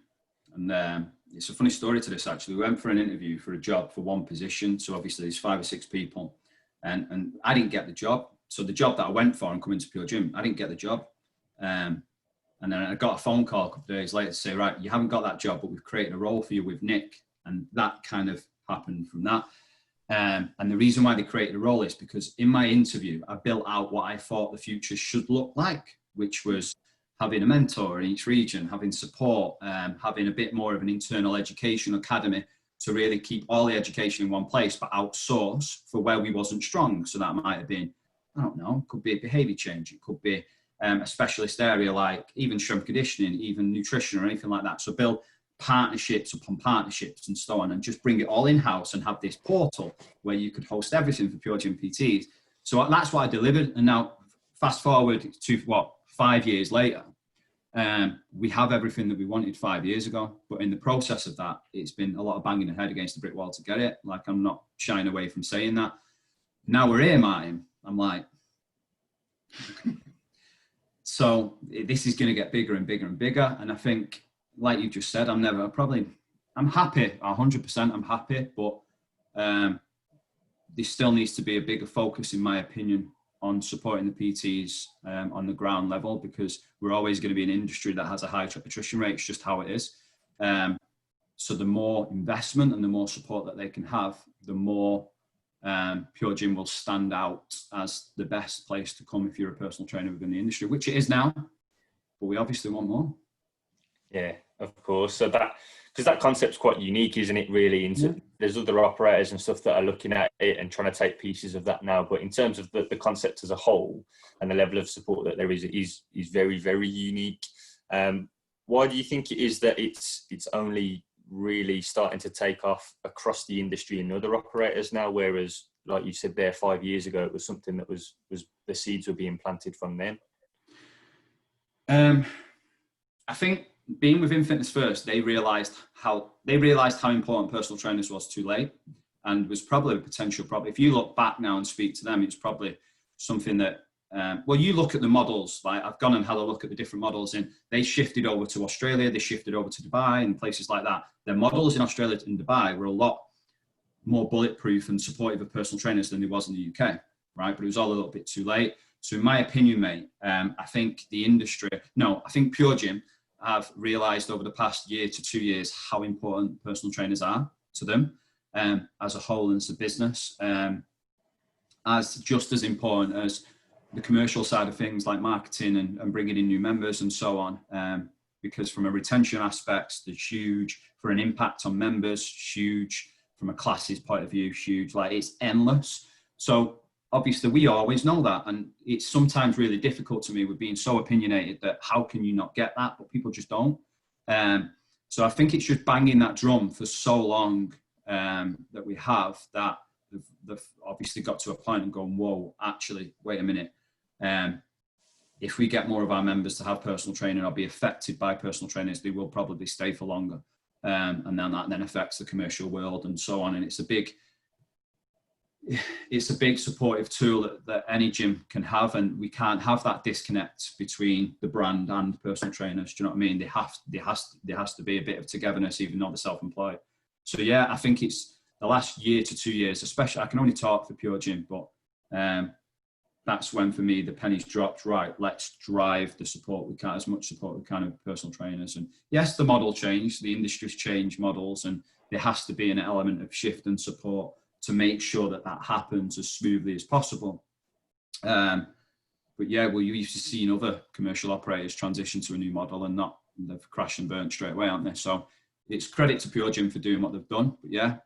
and it's a funny story to this actually. We went for an interview for a job for one position. So obviously there's 5 or 6 people, and I didn't get the job. So the job that I went for and coming to PureGym, I didn't get the job. And then I got a phone call a couple of days later to say, right, you haven't got that job, but we've created a role for you with Nick. And that kind of happened from that. And the reason why they created a role is because in my interview, I built out what I thought the future should look like, which was having a mentor in each region, having support, having a bit more of an internal education academy to really keep all the education in one place, but outsource for where we wasn't strong. So that might have been, I don't know, it could be a behavior change. It could be a specialist area like even strength conditioning, even nutrition or anything like that. So build partnerships upon partnerships and so on, and just bring it all in-house and have this portal where you could host everything for PureGym PTs. So that's what I delivered. And now fast forward to 5 years later, we have everything that we wanted 5 years ago. But in the process of that, it's been a lot of banging the head against the brick wall to get it. Like, I'm not shying away from saying that. Now we're here, Martin. I'm like... So this is going to get bigger and bigger and bigger. And I think, like you just said, I'm happy, 100% I'm happy, but there still needs to be a bigger focus, in my opinion, on supporting the PTs on the ground level, because we're always going to be an industry that has a high attrition rate. It's just how it is. So the more investment and the more support that they can have, the more PureGym will stand out as the best place to come if you're a personal trainer within the industry, which it is now, but we obviously want more. Yeah, of course. So because that concept's quite unique, isn't it, really? There's other operators and stuff that are looking at it and trying to take pieces of that now. But in terms of the concept as a whole and the level of support that there is very, very unique. Why do you think it is that it's only really starting to take off across the industry and other operators now, whereas, like you said there, 5 years ago, it was something that was the seeds were being planted from then? I think being within Fitness First, they realised how important personal trainers was too late, and was probably a potential problem. If you look back now and speak to them, it's probably something that you look at the models. Like, I've gone and had a look at the different models, and they shifted over to Australia, they shifted over to Dubai and places like that. Their models in Australia and Dubai were a lot more bulletproof and supportive of personal trainers than there was in the UK, right? But it was all a little bit too late. So in my opinion, mate, I think PureGym have realised over the past year to 2 years how important personal trainers are to them as a whole and as a business, as just as important as the commercial side of things like marketing and bringing in new members and so on. Because from a retention aspect, it's huge. For an impact on members, huge. From a classes point of view, huge. Like, it's endless. So obviously we always know that, and it's sometimes really difficult to me with being so opinionated that how can you not get that, but people just don't. So I think it's just banging that drum for so long that we have, that they've obviously got to a point and going, whoa, actually, wait a minute. If we get more of our members to have personal training or be affected by personal trainers, they will probably stay for longer. And then that then affects the commercial world and so on. And it's a big supportive tool that any gym can have, and we can't have that disconnect between the brand and personal trainers. Do you know what I mean? There has to be a bit of togetherness, even though they're self-employed. So yeah, I think it's the last year to 2 years, especially. I can only talk for PureGym, but that's when for me the pennies dropped. Right, let's drive the support we can, as much support we can, of personal trainers. And yes, the model changed, the industry's changed models, and there has to be an element of shift and support to make sure that that happens as smoothly as possible. But yeah, we're used to seeing other commercial operators transition to a new model, and not, they've crashed and burnt straight away, aren't they? So it's credit to PureGym for doing what they've done. But yeah,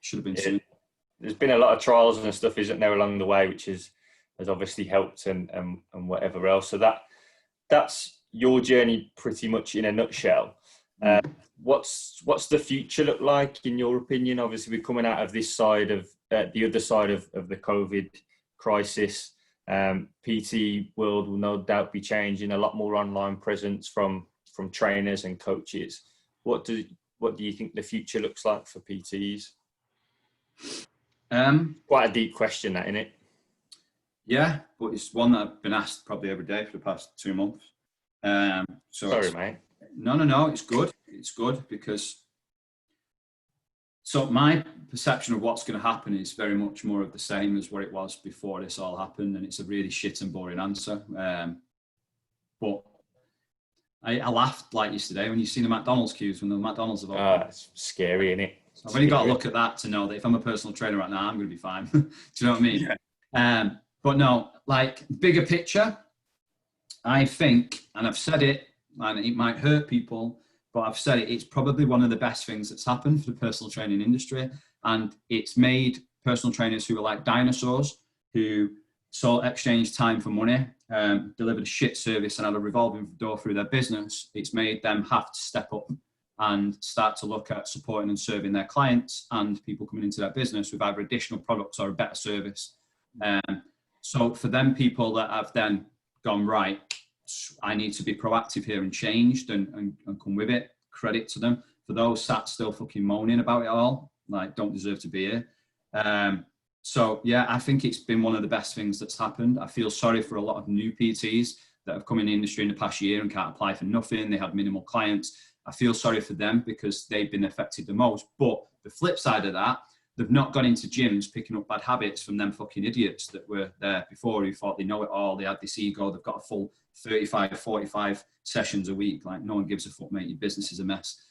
should have been soon. There's been a lot of trials and stuff, isn't there, along the way, which has obviously helped and whatever else. So that's your journey pretty much in a nutshell. What's the future look like in your opinion? Obviously, we're coming out of this side of the other side of the COVID crisis. PT world will no doubt be changing. A lot more online presence from trainers and coaches. What do you think the future looks like for PTs? Quite a deep question, that, isn't it? Yeah, but it's one that I've been asked probably every day for the past 2 months. Sorry, mate. No, it's good. It's good because, so my perception of what's going to happen is very much more of the same as what it was before this all happened, and it's a really shit and boring answer. But I laughed like yesterday when you see the McDonald's queues when the McDonald's have opened. It's scary, isn't it? I've only got to look at that to know that if I'm a personal trainer right now, I'm going to be fine. Do you know what I mean? Yeah. But no, like, bigger picture, I think, and I've said it, and it might hurt people, but I've said it, it's probably one of the best things that's happened for the personal training industry. And it's made personal trainers who are like dinosaurs, who exchanged time for money, delivered a shit service and had a revolving door through their business. It's made them have to step up and start to look at supporting and serving their clients and people coming into their business with either additional products or a better service. So for them people that have then gone, right, I need to be proactive here and changed and come with it, credit to them. For those sat still fucking moaning about it all, like, don't deserve to be here. So yeah, I think it's been one of the best things that's happened. I feel sorry for a lot of new PTs that have come in the industry in the past year and can't apply for nothing. They had minimal clients. I feel sorry for them because they've been affected the most. But the flip side of that, they've not gone into gyms picking up bad habits from them fucking idiots that were there before, who thought they know it all. They had this ego. They've got a full 35, 45 sessions a week. Like, no one gives a fuck, mate. Your business is a mess.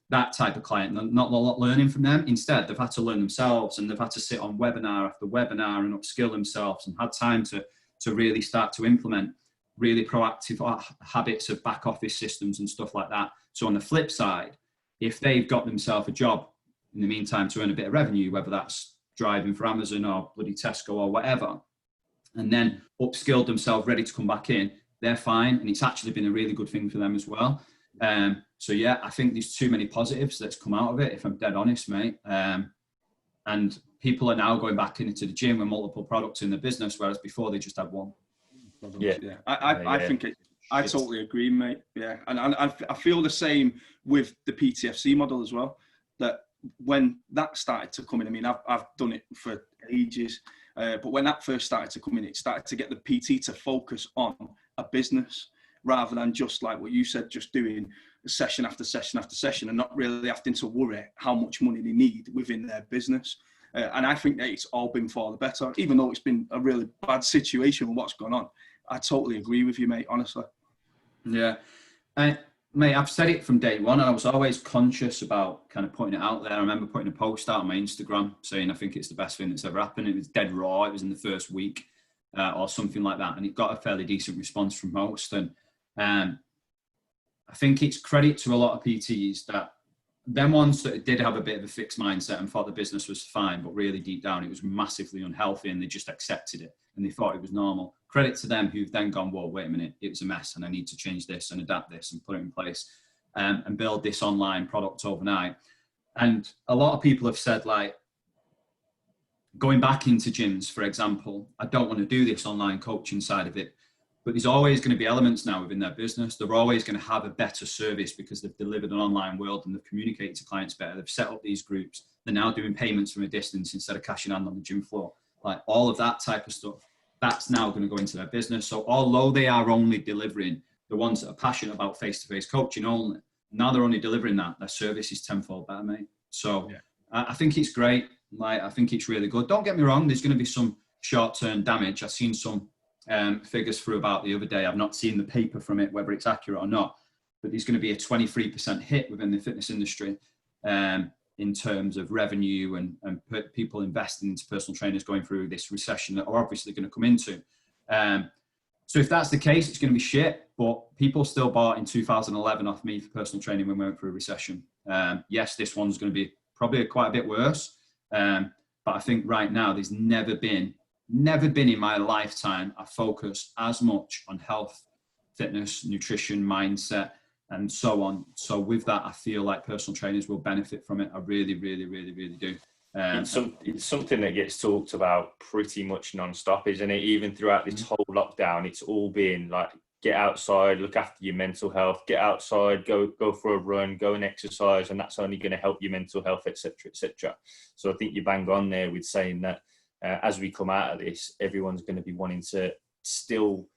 That type of client, not a lot learning from them. Instead, they've had to learn themselves, and they've had to sit on webinar after webinar and upskill themselves, and had time to really start to implement really proactive habits of back office systems and stuff like that. So on the flip side, if they've got themselves a job in the meantime to earn a bit of revenue, whether that's driving for Amazon or bloody Tesco or whatever, and then upskilled themselves, ready to come back in, they're fine. And it's actually been a really good thing for them as well. So yeah, I think there's too many positives that's come out of it, if I'm dead honest, mate. And people are now going back into the gym with multiple products in the business, whereas before they just had one. Yeah. I think I totally agree, mate. Yeah. And I feel the same with the PTFC model as well, that when that started to come in, I mean, I've done it for ages, but when that first started to come in, it started to get the PT to focus on a business rather than just like what you said, just doing session after session after session and not really having to worry how much money they need within their business. And I think that it's all been for the better, even though it's been a really bad situation with what's gone on. I totally agree with you, mate, honestly. Yeah. And Mate, I've said it from day one, and I was always conscious about kind of putting it out there. I remember putting a post out on my Instagram saying I think it's the best thing that's ever happened. It was dead raw. It was in the first week or something like that, and it got a fairly decent response from most. And I think it's credit to a lot of PTs that them ones that did have a bit of a fixed mindset and thought the business was fine, but really deep down it was massively unhealthy, and they just accepted it and they thought it was normal. Credit to them who've then gone, whoa, wait a minute, it was a mess and I need to change this and adapt this and put it in place and build this online product overnight. And a lot of people have said, like, going back into gyms, for example, I don't want to do this online coaching side of it, but there's always going to be elements now within their business. They're always going to have a better service because they've delivered an online world and they've communicated to clients better. They've set up these groups. They're now doing payments from a distance instead of cashing hand on the gym floor. Like all of that type of stuff, that's now going to go into their business. So although they are only delivering the ones that are passionate about face-to-face coaching only, now they're only delivering that, their service is tenfold better, mate. So yeah. I think it's great. Like, I think it's really good. Don't get me wrong, there's going to be some short-term damage. I've seen some figures through about the other day. I've not seen the paper from it, whether it's accurate or not, but there's going to be a 23% hit within the fitness industry in terms of revenue and people investing into personal trainers going through this recession that are obviously going to come into. So if that's the case, it's going to be shit, but people still bought in 2011 off me for personal training when we went through a recession. Yes, this one's going to be probably quite a bit worse. But I think right now there's never been in my lifetime a focus as much on health, fitness, nutrition, mindset, and so on. So with that, I feel like personal trainers will benefit from it. I really, really, really, really do. It's something that gets talked about pretty much non-stop, isn't it? Even throughout this whole lockdown, it's all been like, get outside, look after your mental health, get outside, go for a run, go and exercise, and that's only going to help your mental health, etc., etc. So I think you bang on there with saying that as we come out of this, everyone's going to be wanting to still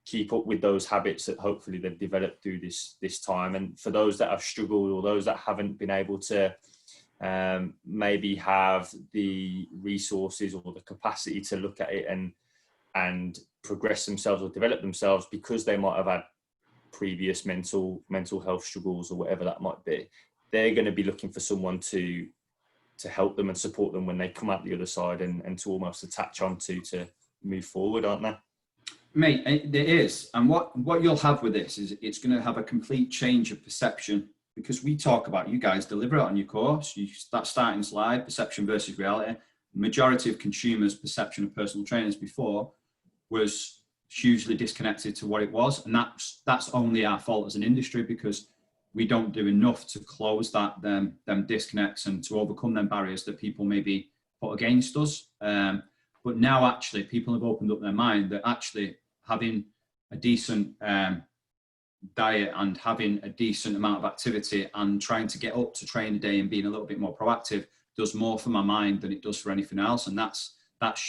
keep up with those habits that hopefully they've developed through this time. And for those that have struggled or those that haven't been able to maybe have the resources or the capacity to look at it and progress themselves or develop themselves because they might have had previous mental health struggles or whatever that might be, they're going to be looking for someone to help them and support them when they come out the other side and to almost attach onto to move forward, aren't they? Mate, it is. And what you'll have with this is it's going to have a complete change of perception, because we talk about, you guys deliver it on your course, you start starting slide, perception versus reality. The majority of consumers' perception of personal trainers before was hugely disconnected to what it was. And that's only our fault as an industry, because we don't do enough to close them disconnects and to overcome them barriers that people maybe put against us. But now actually people have opened up their mind that actually having a decent diet and having a decent amount of activity and trying to get up to train a day and being a little bit more proactive does more for my mind than it does for anything else. And that's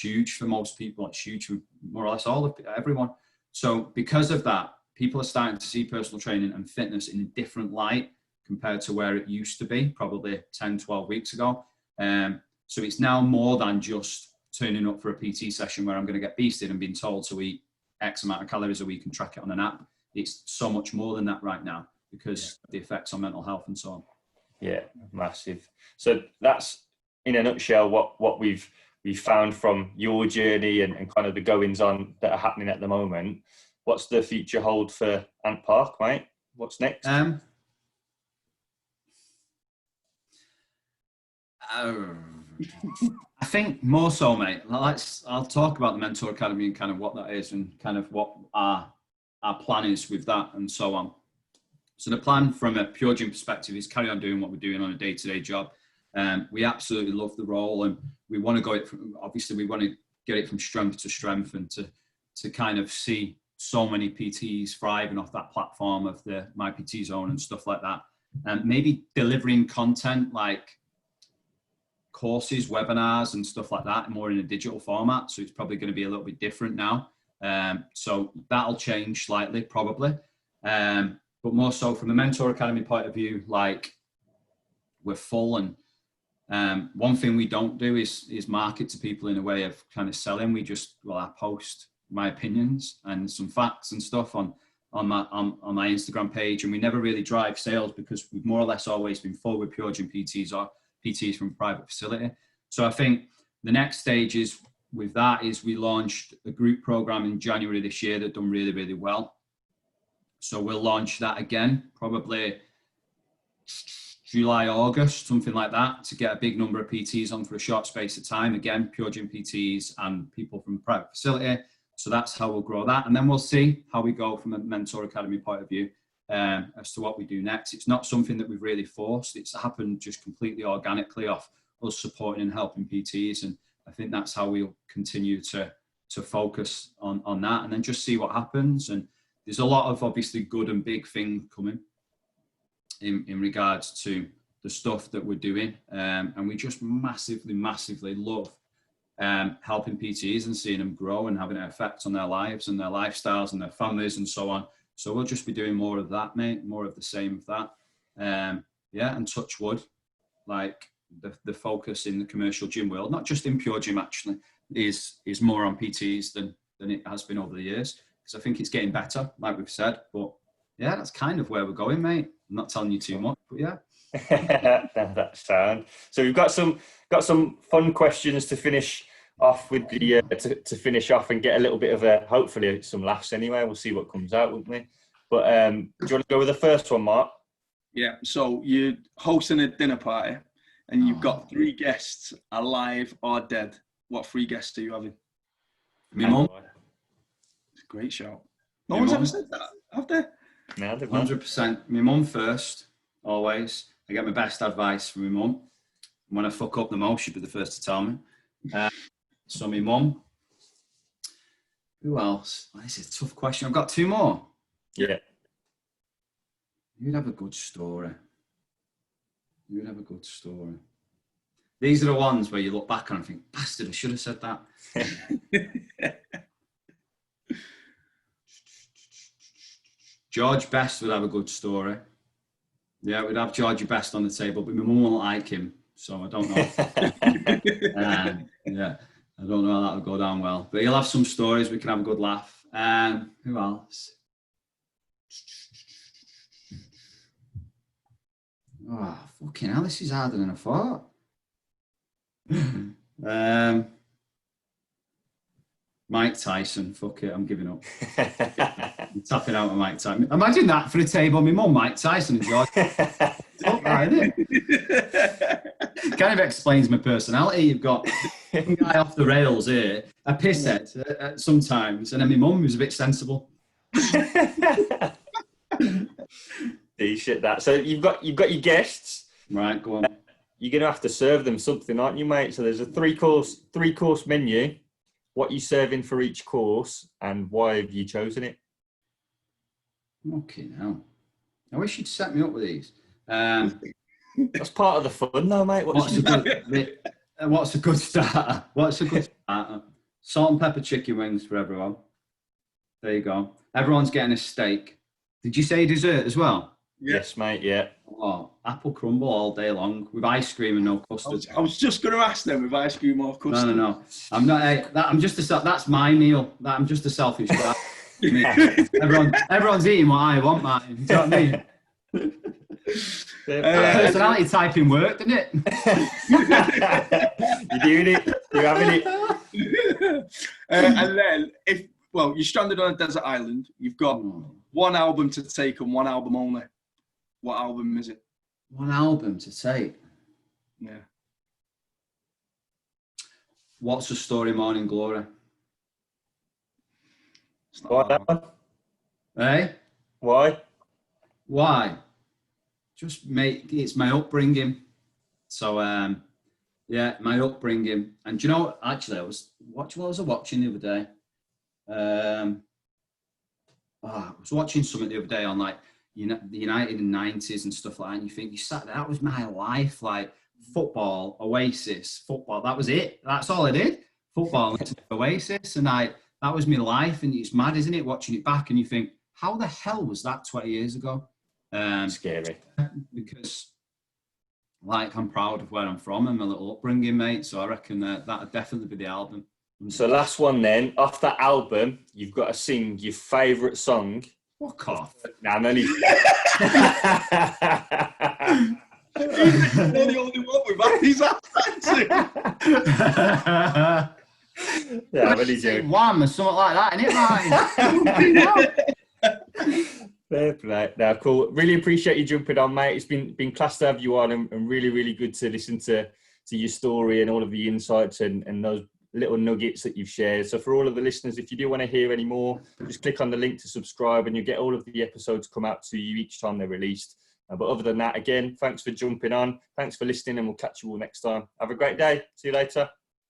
huge for most people. It's huge for more or less everyone. So because of that, people are starting to see personal training and fitness in a different light compared to where it used to be probably 10, 12 weeks ago. So it's now more than just turning up for a PT session where I'm going to get beasted and being told to eat X amount of calories a week and track it on an app. It's so much more than that right now because of the effects on mental health and so on. Yeah, massive. So that's in a nutshell what we've found from your journey and kind of the goings on that are happening at the moment. What's the future hold for Ant Park, mate? What's next? I think more so, mate. I'll talk about the Mentor Academy and kind of what that is and kind of what our plan is with that and so on. So the plan from a PureGym perspective is carry on doing what we're doing on a day-to-day job. We absolutely love the role, and we want to we want to get it from strength to strength and to kind of see so many PTs thriving off that platform of the My PT Zone and stuff like that. And maybe delivering content like courses, webinars and stuff like that more in a digital format. So it's probably going to be a little bit different now. So that'll change slightly probably. But more so from the Mentor Academy point of view, like we're full, and one thing we don't do is market to people in a way of kind of selling. I post my opinions and some facts and stuff on on my Instagram page, and we never really drive sales because we've more or less always been full with PureGym PTs or PTs from private facility. So I think the next stage is with that is we launched a group program in January this year that done really, really well. So we'll launch that again, probably July, August, something like that, to get a big number of PTs on for a short space of time. Again, PureGym PTs and people from the private facility. So that's how we'll grow that. And then we'll see how we go from a Mentor Academy point of view as to what we do next. It's not something that we've really forced. It's happened just completely organically off us supporting and helping PTs. And I think that's how we'll continue to focus on that and then just see what happens. And there's a lot of obviously good and big thing coming in regards to the stuff that we're doing. And we just massively love helping PTs and seeing them grow and having an effect on their lives and their lifestyles and their families and so on. So we'll just be doing more of that, mate, more of the same of that. Yeah, and touch wood, like the focus in the commercial gym world, not just in PureGym actually, is more on PTs than it has been over the years. Because I think it's getting better, like we've said. But yeah, that's kind of where we're going, mate. I'm not telling you too much, but yeah. That's sound. So we've got some fun questions to finish off with the to finish off and get a little bit of a hopefully some laughs anyway. We'll see what comes out, won't we? But do you want to go with the first one, Mark? Yeah. So you're hosting a dinner party and you've got 3 guests, alive or dead. What 3 guests are you having? My mum. It's a great shout. No one's ever said that, have they? No, 100%. My mum first, always. I get my best advice from my mum. When I fuck up the most, she'd be the first to tell me. So my mum. Who else? Oh, this is a tough question. I've got 2 more. Yeah. You'd have a good story. These are the ones where you look back and think, bastard, I should have said that. George Best would have a good story. Yeah, we'd have Georgie Best on the table, but my mum won't like him, so I don't know. Yeah, I don't know how that would go down well. But he'll have some stories, we can have a good laugh. Who else? Oh, fucking hell, this is harder than I thought. Mike Tyson, fuck it, I'm giving up. I'm tapping out with Mike Tyson. Imagine that for a table, my mum, Mike Tyson and George. Kind of explains my personality. You've got one guy off the rails here, a pisshead sometimes, and then my mum who's a bit sensible. Shit that. So you've got your guests. Right, go on. You're gonna have to serve them something, aren't you, mate? So there's a three course menu. What are you serving for each course, and why have you chosen it? Okay, now I wish you'd set me up with these. That's part of the fun, though, mate. What's a good starter? What's a good starter? Salt and pepper chicken wings for everyone. There you go. Everyone's getting a steak. Did you say dessert as well? Yeah. Yes, mate. Yeah. Oh, apple crumble all day long with ice cream and no custard. I was just going to ask them with ice cream or custard. No. I'm not. That's my meal. I'm just a selfish guy. Everyone's eating what I want, man. You know what I mean? Personality typing work, didn't it? You're doing it. You're having it. And then, you're stranded on a desert island. You've got one album to take and one album only. What album is it? One album to take? Yeah. What's the Story, Morning Glory? Why that one? Hey? Why? Just it's my upbringing. So, yeah, my upbringing. And do you know, actually, I was watching the other day. I was watching something the other day on like the United in the 90s and stuff like that. And you think, that was my life. Like football, Oasis, football. That was it. That's all I did. Football, Oasis. And that was my life. And it's mad, isn't it? Watching it back and you think, how the hell was that 20 years ago? Scary. Because I'm proud of where I'm from and my little upbringing, mate. So I reckon that'd definitely be the album. So last one then, off that album, you've got to sing your favourite song Fuck off. Nah, I'm only... You're the only one we've had these accents. Yeah, I'm only joking. Wham or something like that, innit, man? Fair play. No, cool. Really appreciate you jumping on, mate. It's been class to have you on, and really, really good to listen to your story and all of the insights and those little nuggets that you've shared. So for all of the listeners, if you do want to hear any more, just click on the link to subscribe and you'll get all of the episodes come out to you each time they're released. But other than that, again, thanks for jumping on. Thanks for listening, and we'll catch you all next time. Have a great day. See you later.